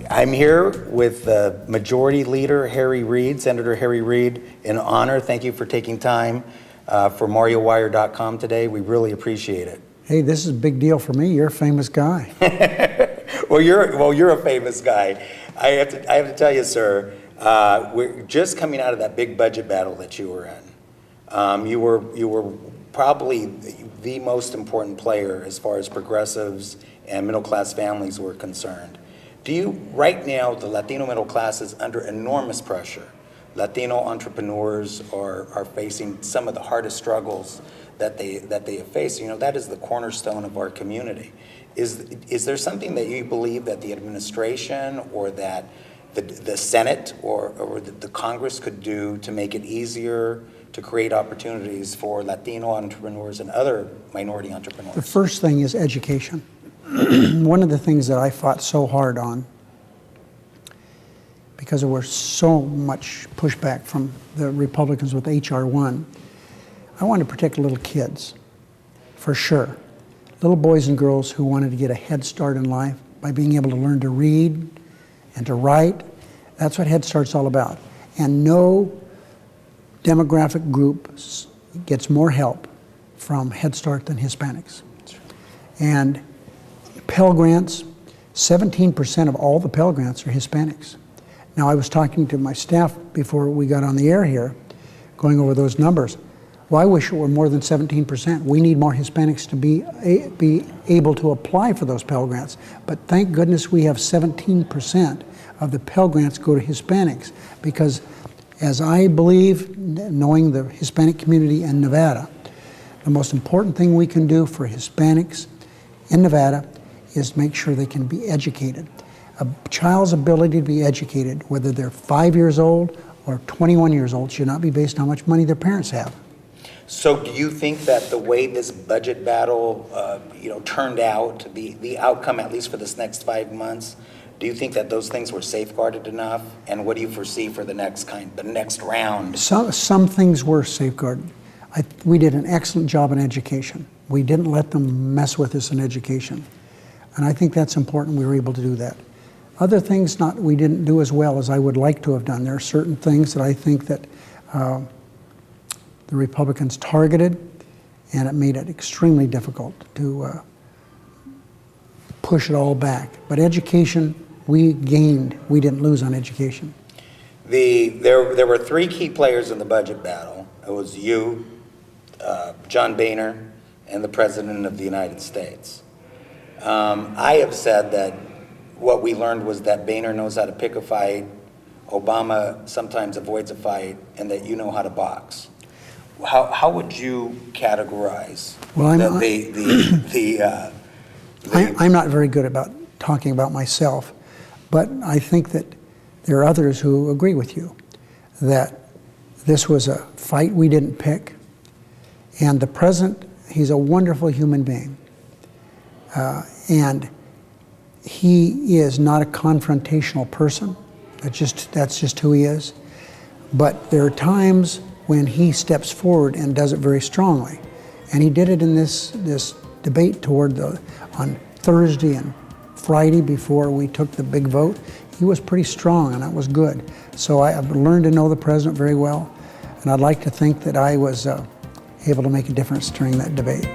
I'm here with the Majority Leader, Reid, Senator Harry Reid, in honor. Thank you for taking time for Mariowire.com today. We really appreciate it. Hey, this is a big deal for me. You're a famous guy. Well, you're a famous guy. I have to tell you, sir. We're just coming out of that big budget battle that you were in. You were probably the most important player as far as progressives and middle-class families were concerned. Right now, the Latino middle class is under enormous pressure. Latino entrepreneurs are facing some of the hardest struggles that they have faced. You know, that is the cornerstone of our community. Is there something that you believe that the administration or that the Senate or the Congress could do to make it easier to create opportunities for Latino entrepreneurs and other minority entrepreneurs? The first thing is education. One of the things that I fought so hard on, because there was so much pushback from the Republicans with H.R. 1, I wanted to protect little kids, for sure. Little boys and girls who wanted to get a head start in life by being able to learn to read and to write. That's what Head Start's all about. And no demographic group gets more help from Head Start than Hispanics. And Pell Grants, 17% of all the Pell Grants are Hispanics. Now, I was talking to my staff before we got on the air here, going over those numbers. Well, I wish it were more than 17%. We need more Hispanics to be able to apply for those Pell Grants. But thank goodness we have 17% of the Pell Grants go to Hispanics, because as I believe, knowing the Hispanic community in Nevada, the most important thing we can do for Hispanics in Nevada is make sure they can be educated. A child's ability to be educated, whether they're 5 years old or 21 years old, should not be based on how much money their parents have. So do you think that the way this budget battle turned out, the outcome, at least for this next 5 months, do you think that those things were safeguarded enough? And what do you foresee for the next round? Some things were safeguarded. We did an excellent job in education. We didn't let them mess with us in education. And I think that's important. We were able to do that. Other things we didn't do as well as I would like to have done. There are certain things that I think that the Republicans targeted, and it made it extremely difficult to push it all back. But education, we gained. We didn't lose on education. There were three key players in the budget battle. It was you, John Boehner, and the President of the United States. I have said that what we learned was that Boehner knows how to pick a fight, Obama sometimes avoids a fight, and that you know how to box. How would you categorize I'm not very good about talking about myself, but I think that there are others who agree with you that this was a fight we didn't pick, and the president, he's a wonderful human being, and he is not a confrontational person. That's just who he is. But there are times when he steps forward and does it very strongly, and he did it in this debate on Thursday and Friday before we took the big vote. He was pretty strong, and that was good. So I've learned to know the president very well, and I'd like to think that I was able to make a difference during that debate.